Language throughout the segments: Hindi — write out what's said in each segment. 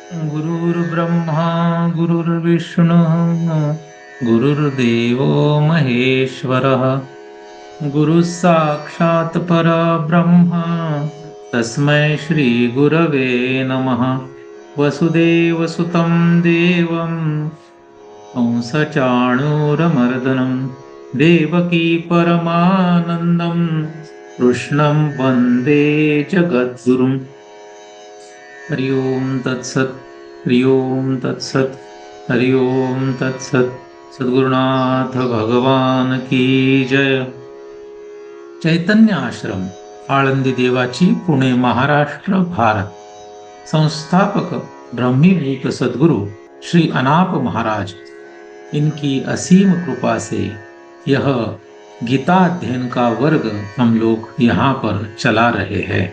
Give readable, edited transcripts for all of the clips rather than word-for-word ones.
गुरुर्ब्रह्मा गुरुर्विष्णुः गुरुर्देवो महेश्वरः गुरुः साक्षात् परब्रह्म तस्मै श्री गुरवे नमः। वसुदेवसुतं देवं कंसचाणूरमर्दनं देवकी परमानन्दं कृष्णं वन्दे जगद्गुरुम्। हरि ओम तत्सत। हरि ओम तत्सत। हरि ओम तत्सत। सद्गुरुनाथ भगवान की जय। चैतन्य आश्रम आळंदी देवाची, पुणे महाराष्ट्र भारत। संस्थापक ब्रह्मीभूत सद्गुरु श्री अनाप महाराज, इनकी असीम कृपा से यह गीता अध्ययन का वर्ग हम लोग यहाँ पर चला रहे हैं।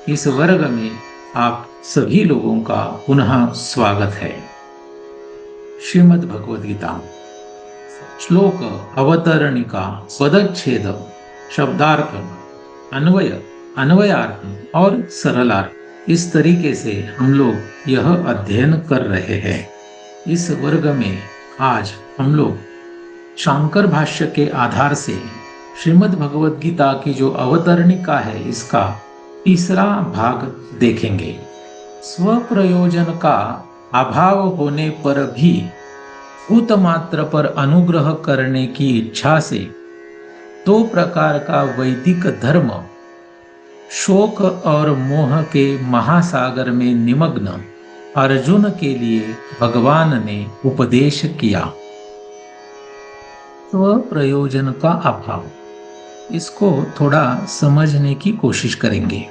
इस वर्ग में आप सभी लोगों का पुनः स्वागत है। श्रीमद् भगवद गीता श्लोक अवतरणिका पदच्छेद शब्दार्थ अन्वय अन्वयार्थ और सरलार्थ, इस तरीके से हम लोग यह अध्ययन कर रहे हैं। इस वर्ग में आज हम लोग शांकर भाष्य के आधार से श्रीमद् भगवद गीता की जो अवतरणिका है, इसका तीसरा भाग देखेंगे। स्वप्रयोजन का अभाव होने पर भी भूत मात्र पर अनुग्रह करने की इच्छा से दो प्रकार का वैदिक धर्म शोक और मोह के महासागर में निमग्न अर्जुन के लिए भगवान ने उपदेश किया। स्वप्रयोजन का अभाव, इसको थोड़ा समझने की कोशिश करेंगे।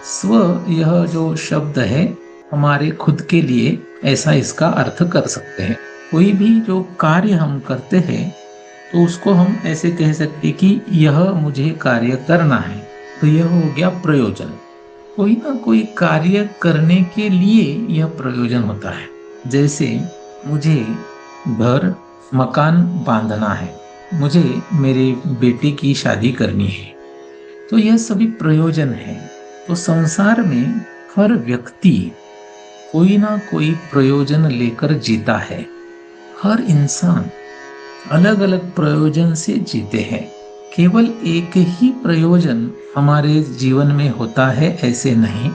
स्व, यह जो शब्द है हमारे खुद के लिए, ऐसा इसका अर्थ कर सकते हैं। कोई भी जो कार्य हम करते हैं तो उसको हम ऐसे कह सकते कि यह मुझे कार्य करना है, तो यह हो गया प्रयोजन। कोई ना कोई कार्य करने के लिए यह प्रयोजन होता है। जैसे मुझे घर मकान बांधना है, मुझे मेरी बेटी की शादी करनी है, तो यह सभी प्रयोजन है। तो संसार में हर व्यक्ति कोई ना कोई प्रयोजन लेकर जीता है। हर इंसान अलग अलग प्रयोजन से जीते हैं। केवल एक ही प्रयोजन हमारे जीवन में होता है ऐसे नहीं,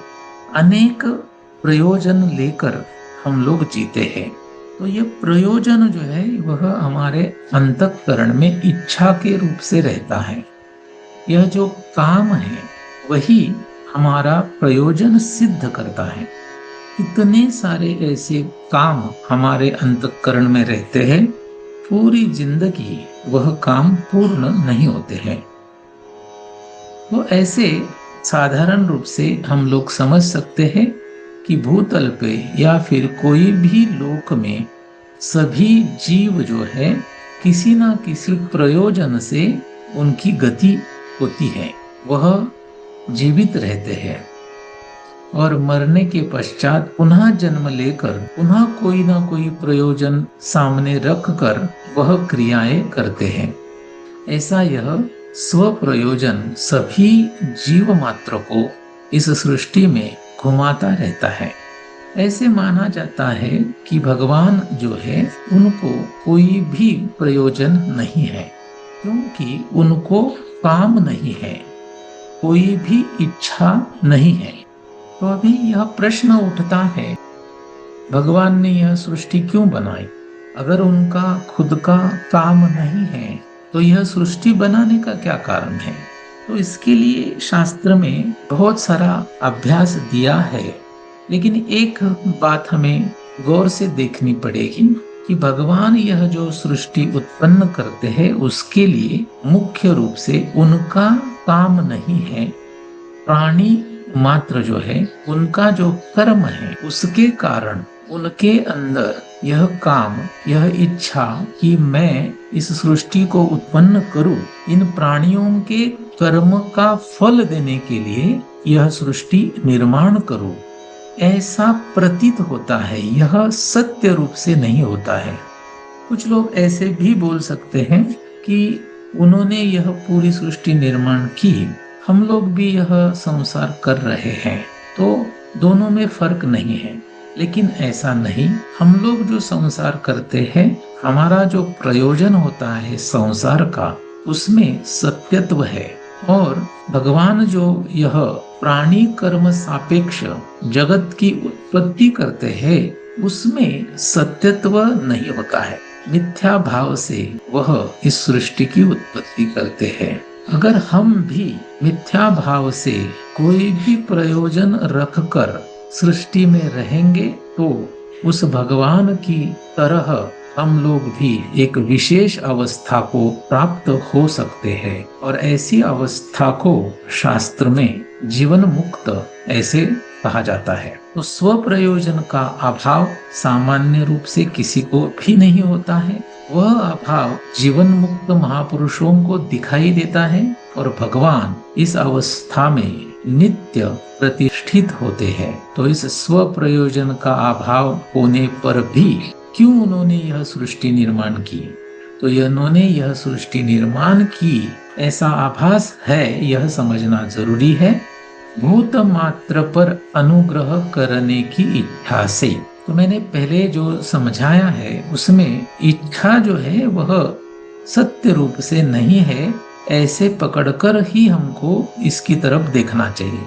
अनेक प्रयोजन लेकर हम लोग जीते हैं। तो ये प्रयोजन जो है वह हमारे अंतःकरण में इच्छा के रूप से रहता है। यह जो काम है वही हमारा प्रयोजन सिद्ध करता है। इतने सारे ऐसे काम हमारे अंतःकरण में रहते हैं, पूरी जिंदगी वह काम पूर्ण नहीं होते हैं। तो ऐसे साधारण रूप से हम लोग समझ सकते हैं कि भूतल पे या फिर कोई भी लोक में सभी जीव जो है किसी ना किसी प्रयोजन से उनकी गति होती है। वह जीवित रहते हैं और मरने के पश्चात पुनः जन्म लेकर पुनः कोई ना कोई प्रयोजन सामने रख कर वह क्रियाएं करते हैं। ऐसा यह स्व प्रयोजन सभी जीव मात्र को इस सृष्टि में घुमाता रहता है। ऐसे माना जाता है कि भगवान जो है उनको कोई भी प्रयोजन नहीं है, क्योंकि उनको काम नहीं है, कोई भी इच्छा नहीं है। तो अभी यह प्रश्न उठता है, भगवान ने यह सृष्टि क्यों बनाई? अगर उनका खुद का काम नहीं है तो यह सृष्टि बनाने का क्या कारण है? तो इसके लिए शास्त्र में बहुत सारा अभ्यास दिया है, लेकिन एक बात हमें गौर से देखनी पड़ेगी कि भगवान यह जो सृष्टि उत्पन्न करते हैं उसके लिए मुख्य रूप से उनका काम नहीं है। प्राणी मात्र जो है उनका जो कर्म है उसके कारण उनके अंदर यह काम, यह इच्छा कि मैं इस सृष्टि को उत्पन्न करूं, इन प्राणियों के कर्म का फल देने के लिए यह सृष्टि निर्माण करूं, ऐसा प्रतीत होता है। यह सत्य रूप से नहीं होता है। कुछ लोग ऐसे भी बोल सकते हैं कि उन्होंने यह पूरी सृष्टि निर्माण की, हम लोग भी यह संसार कर रहे हैं, तो दोनों में फर्क नहीं है। लेकिन ऐसा नहीं, हम लोग जो संसार करते हैं, हमारा जो प्रयोजन होता है संसार का, उसमें सत्यत्व है। और भगवान जो यह प्राणी कर्म सापेक्ष जगत की उत्पत्ति करते हैं, उसमें सत्यत्व नहीं होता है। मिथ्या भाव से वह इस सृष्टि की उत्पत्ति करते हैं। अगर हम भी मिथ्या भाव से कोई भी प्रयोजन रखकर सृष्टि में रहेंगे, तो उस भगवान की तरह हम लोग भी एक विशेष अवस्था को प्राप्त हो सकते हैं। और ऐसी अवस्था को शास्त्र में जीवन मुक्त ऐसे कहा जाता है। तो स्व प्रयोजन का अभाव सामान्य रूप से किसी को भी नहीं होता है। वह अभाव जीवन मुक्त महापुरुषों को दिखाई देता है और भगवान इस अवस्था में नित्य प्रतिष्ठित होते हैं। तो इस स्व प्रयोजन का अभाव होने पर भी क्यों उन्होंने यह सृष्टि निर्माण की? तो उन्होंने यह सृष्टि निर्माण की ऐसा आभास है, यह समझना जरूरी है। भूत मात्र पर अनुग्रह करने की इच्छा से, तो मैंने पहले जो समझाया है उसमें इच्छा जो है वह सत्य रूप से नहीं है, ऐसे पकड़कर ही हमको इसकी तरफ देखना चाहिए।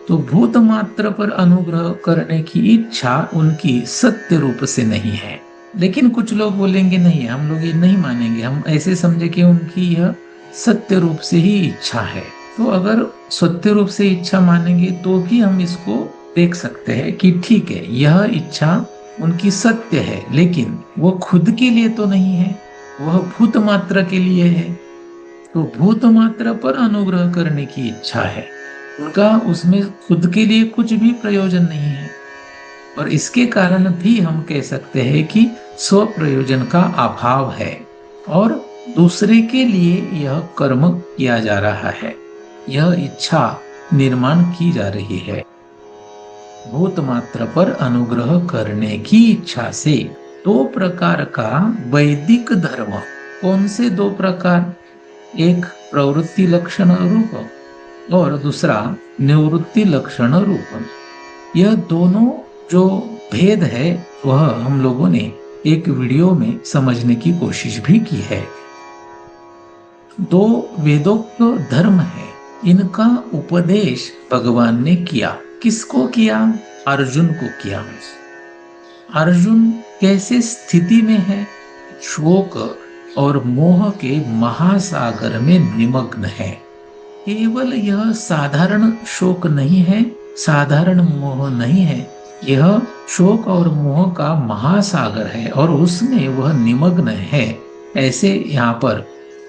तो भूत मात्र पर अनुग्रह करने की इच्छा उनकी सत्य रूप से नहीं है। लेकिन कुछ लोग बोलेंगे नहीं, हम लोग ये नहीं मानेंगे, हम ऐसे समझे कि उनकी यह सत्य रूप से ही इच्छा है। तो अगर सत्य रूप से इच्छा मानेंगे तो भी हम इसको देख सकते हैं कि ठीक है, यह इच्छा उनकी सत्य है, लेकिन वो खुद के लिए तो नहीं है, वह भूत मात्र के लिए है। तो भूत मात्र पर अनुग्रह करने की इच्छा है, उनका उसमें खुद के लिए कुछ भी प्रयोजन नहीं है। और इसके कारण भी हम कह सकते हैं कि स्व प्रयोजन का अभाव है और दूसरे के लिए यह कर्म किया जा रहा है, यह इच्छा निर्माण की जा रही है। भूत मात्र पर अनुग्रह करने की इच्छा से दो प्रकार का वैदिक धर्म, कौन से दो प्रकार? एक प्रवृत्ति लक्षण रूप और दूसरा निवृत्ति लक्षण रूप। यह दोनों जो भेद है वह हम लोगों ने एक वीडियो में समझने की कोशिश भी की है। दो वेदोक्त धर्म है, इनका उपदेश भगवान ने किया। किसको किया? अर्जुन को किया। अर्जुन कैसे स्थिति में है? शोक और मोह के महासागर में निमग्न है। केवल यह साधारण शोक नहीं है, साधारण मोह नहीं है, यह शोक और मोह का महासागर है और उसमें वह निमग्न है, ऐसे यहाँ पर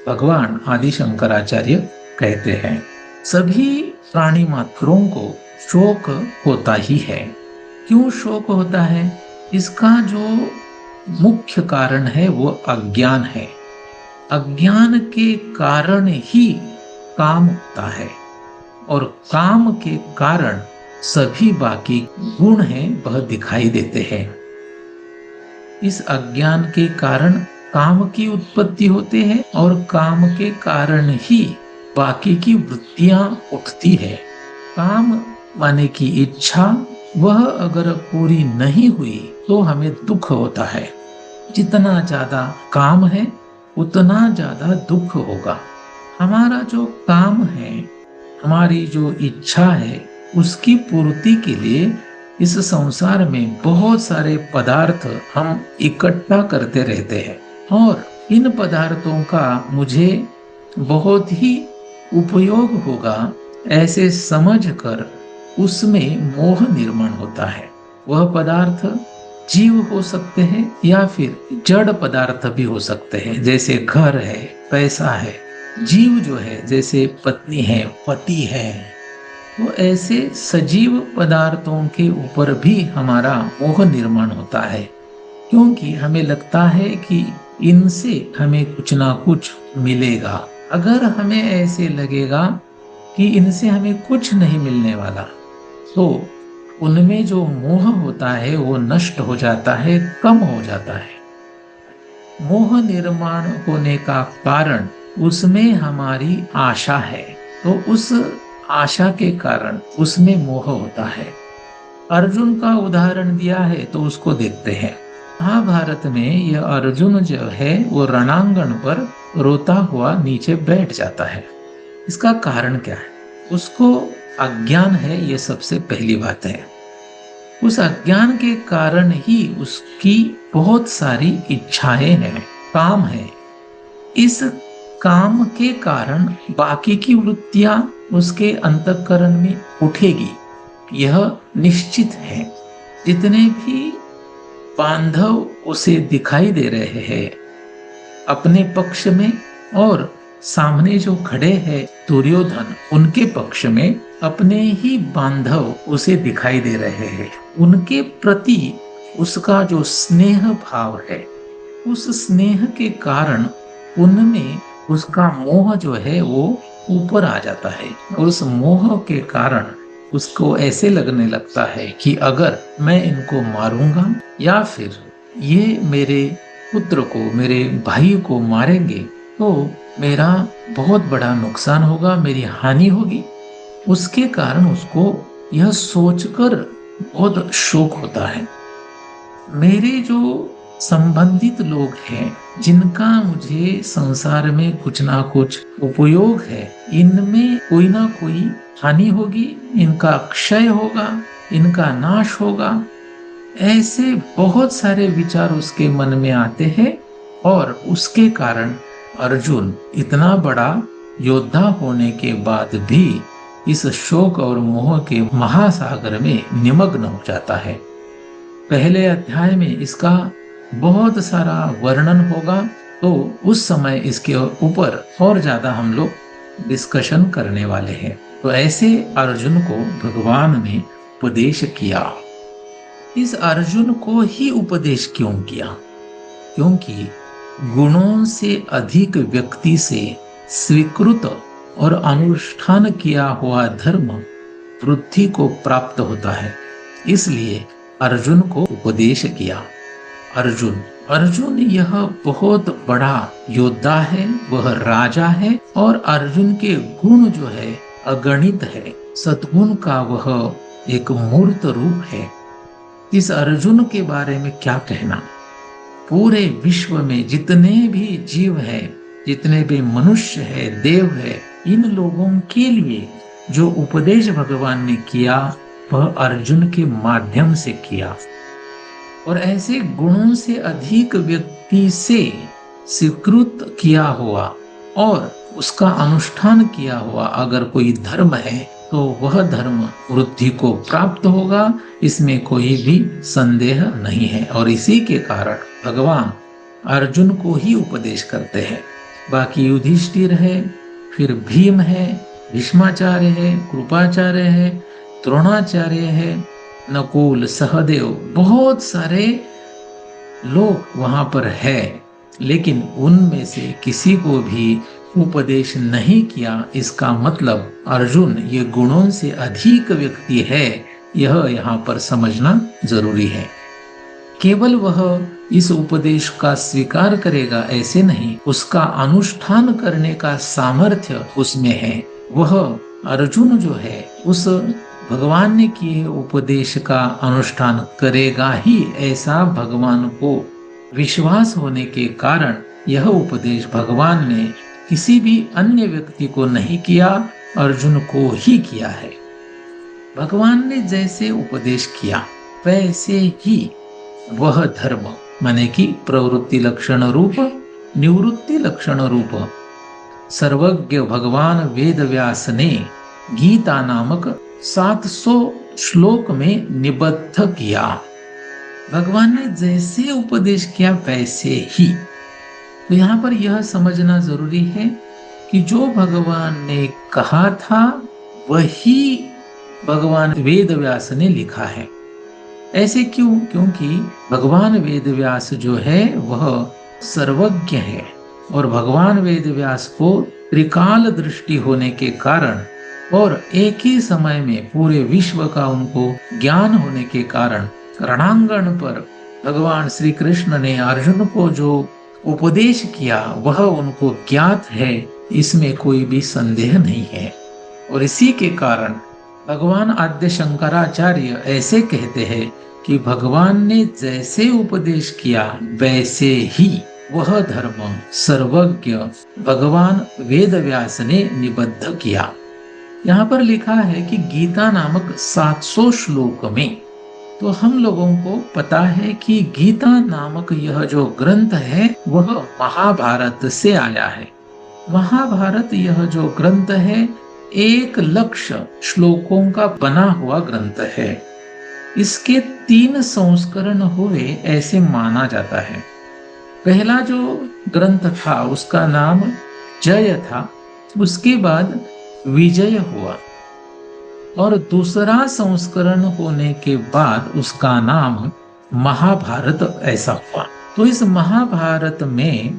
भगवान आदि शंकराचार्य कहते हैं। सभी प्राणी मात्रों को शोक होता ही है। क्यों शोक होता है? इसका जो मुख्य कारण है वो अज्ञान है। अज्ञान के कारण ही काम होता है और काम के कारण सभी बाकी गुण हैं वह दिखाई देते हैं। इस अज्ञान के कारण काम की उत्पत्ति होते हैं और काम के कारण ही बाकी की वृत्तियां उठती है। काम माने की इच्छा, वह अगर पूरी नहीं हुई तो हमें दुख होता है। जितना ज्यादा काम है उतना ज्यादा दुख होगा। हमारा जो काम है, हमारी जो इच्छा है, उसकी पूर्ति के लिए इस संसार में बहुत सारे पदार्थ हम इकट्ठा करते रहते हैं और इन पदार्थों का मुझे बहुत ही उपयोग होगा ऐसे समझकर उसमें मोह निर्माण होता है। वह पदार्थ जीव हो सकते हैं या फिर जड़ पदार्थ भी हो सकते हैं, जैसे घर है, पैसा है। जीव जो है जैसे पत्नी है, पति है, तो ऐसे सजीव पदार्थों के ऊपर भी हमारा मोह निर्माण होता है, क्योंकि हमें लगता है कि इनसे हमें कुछ ना कुछ मिलेगा। अगर हमें ऐसे लगेगा कि इनसे हमें कुछ नहीं मिलने वाला, तो उनमें जो मोह होता है वो नष्ट हो जाता है, कम हो जाता है। मोह निर्माण होने का कारण उसमें हमारी आशा है, तो उस आशा के कारण उसमें मोह होता है। अर्जुन का उदाहरण दिया है तो उसको देखते हैं। महाभारत में यह अर्जुन जो है वो रणांगण पर रोता हुआ नीचे बैठ जाता है। इसका कारण क्या है? उसको अज्ञान है, ये सबसे पहली बात है। उस अज्ञान के कारण ही उसकी बहुत सारी इच्छाएं हैं, काम है। इस काम के कारण बाकी की वृत्तियां उसके अंतःकरण में उठेगी, यह निश्चित है। जितने भी बांधव उसे दिखाई दे रहे हैं अपने पक्ष में, और सामने जो खड़े हैं दुर्योधन, उनके पक्ष में अपने ही बांधव उसे दिखाई दे रहे हैं। उनके प्रति उसका जो स्नेह भाव है, उस स्नेह के कारण उनमें उसका मोह जो है वो ऊपर आ जाता है। उस मोह के कारण उसको ऐसे लगने लगता है कि अगर मैं इनको मारूंगा या फिर ये मेरे पुत्र को, मेरे भाई को मारेंगे तो मेरा बहुत बड़ा नुकसान होगा, मेरी हानि होगी। उसके कारण उसको यह सोचकर बहुत शोक होता है। मेरे जो संबंधित लोग हैं, जिनका मुझे संसार में कुछ ना कुछ उपयोग है, इनमें कोई ना कोई हानि होगी, इनका क्षय होगा, इनका नाश होगा। ऐसे बहुत सारे विचार उसके मन में आते हैं और उसके कारण अर्जुन इतना बड़ा योद्धा होने के बाद भी इस शोक और मोह के महासागर में निमग्न हो जाता है। पहले अध्याय में इसका बहुत सारा वर्णन होगा, तो उस समय इसके ऊपर और ज्यादा हम लोग डिस्कशन करने वाले हैं। तो ऐसे अर्जुन को भगवान ने उपदेश किया। इस अर्जुन को ही उपदेश क्यों किया? क्योंकि गुणों से अधिक व्यक्ति से स्वीकृत और अनुष्ठान किया हुआ धर्म वृद्धि को प्राप्त होता है, इसलिए अर्जुन को उपदेश किया। अर्जुन यह बहुत बड़ा योद्धा है, वह राजा है, और अर्जुन के गुण जो है अगणित है। सद्गुण का वह एक मूर्त रूप है। इस अर्जुन के बारे में क्या कहना? पूरे विश्व में जितने भी जीव है, जितने भी मनुष्य है, देव है, इन लोगों के लिए जो उपदेश भगवान ने किया वह अर्जुन के माध्यम से किया। और ऐसे गुणों से अधिक व्यक्ति से स्वीकृत किया हुआ और उसका अनुष्ठान किया हुआ अगर कोई धर्म है तो वह धर्म वृद्धि को प्राप्त होगा, इसमें कोई भी संदेह नहीं है। और इसी के कारण भगवान अर्जुन को ही उपदेश करते हैं। बाकी युधिष्ठिर है, फिर भीम है, भीष्माचार्य है, कृपाचार्य है, द्रोणाचार्य है, नकुल, सहदेव, बहुत सारे लोग वहां पर है, लेकिन उनमें से किसी को भी उपदेश नहीं किया। इसका मतलब अर्जुन ये गुणों से अधिक व्यक्ति है, यह यहाँ पर समझना जरूरी है। केवल वह इस उपदेश का स्वीकार करेगा ऐसे नहीं, उसका अनुष्ठान करने का सामर्थ्य उसमें है। वह अर्जुन जो है उस भगवान ने किए उपदेश का अनुष्ठान करेगा ही, ऐसा भगवान को विश्वास होने के कारण यह उपदेश भगवान ने किसी भी अन्य व्यक्ति को नहीं किया, अर्जुन को ही किया है। भगवान ने जैसे उपदेश किया वैसे ही वह धर्म, माने कि प्रवृत्ति लक्षण रूप, निवृत्ति लक्षण रूप, सर्वज्ञ भगवान वेद व्यास ने गीता नामक 700 श्लोक में निबद्ध किया। भगवान ने जैसे उपदेश किया वैसे ही। तो यहाँ पर यह समझना जरूरी है कि जो भगवान ने कहा था वही भगवान वेद व्यास ने लिखा है। ऐसे क्यों? क्योंकि भगवान वेद व्यास जो है वह सर्वज्ञ है, और भगवान वेद व्यास को त्रिकाल दृष्टि होने के कारण और एक ही समय में पूरे विश्व का उनको ज्ञान होने के कारण रणांगण पर भगवान श्री कृष्ण ने अर्जुन को जो उपदेश किया वह उनको ज्ञात है, इसमें कोई भी संदेह नहीं है। और इसी के कारण भगवान आद्य शंकराचार्य ऐसे कहते हैं कि भगवान ने जैसे उपदेश किया वैसे ही वह धर्म सर्वज्ञ भगवान वेद व्यास ने निबद्ध किया। यहाँ पर लिखा है कि गीता नामक 700 श्लोक में, तो हम लोगों को पता है कि गीता नामक यह जो ग्रंथ है वह महाभारत से आया है। महाभारत यह जो ग्रंथ है 1 लक्ष श्लोकों का बना हुआ ग्रंथ है। इसके 3 संस्करण हुए ऐसे माना जाता है। पहला जो ग्रंथ था उसका नाम जय था, उसके बाद विजय हुआ, और दूसरा संस्करण होने के बाद उसका नाम महाभारत ऐसा हुआ। तो इस महाभारत में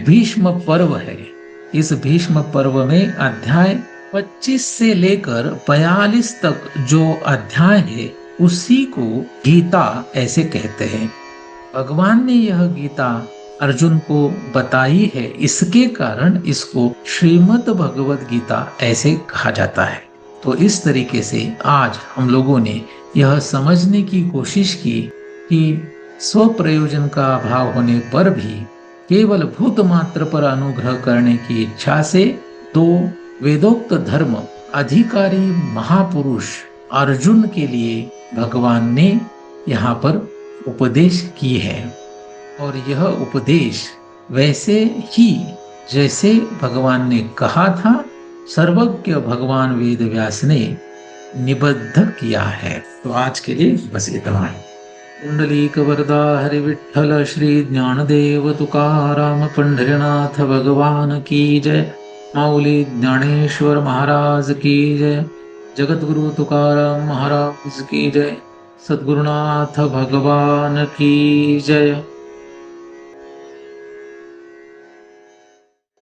भीष्म पर्व है। इस भीष्म पर्व में अध्याय 25 से लेकर 42 तक जो अध्याय है उसी को गीता ऐसे कहते हैं। भगवान ने यह गीता अर्जुन को बताई है, इसके कारण इसको श्रीमद् भगवद गीता ऐसे कहा जाता है। तो इस तरीके से आज हम लोगों ने यह समझने की कोशिश की कि स्व प्रयोजन का अभाव होने पर भी केवल भूत मात्र पर अनुग्रह करने की इच्छा से 2 वेदोक्त धर्म अधिकारी महापुरुष अर्जुन के लिए भगवान ने यहाँ पर उपदेश की है। और यह उपदेश वैसे ही जैसे भगवान ने कहा था सर्वज्ञ भगवान वेद व्यास ने निबद्ध किया है। तो आज के लिए बस इतना है। कुंडलीक वरदा हरि विठ्ठल श्री ज्ञानदेव तुकाराम पंढरीनाथ भगवान की जय। माऊली ज्ञानेश्वर महाराज की जय। जगत गुरु तुकाराम महाराज की जय। सद्गुरुनाथ भगवान की जय।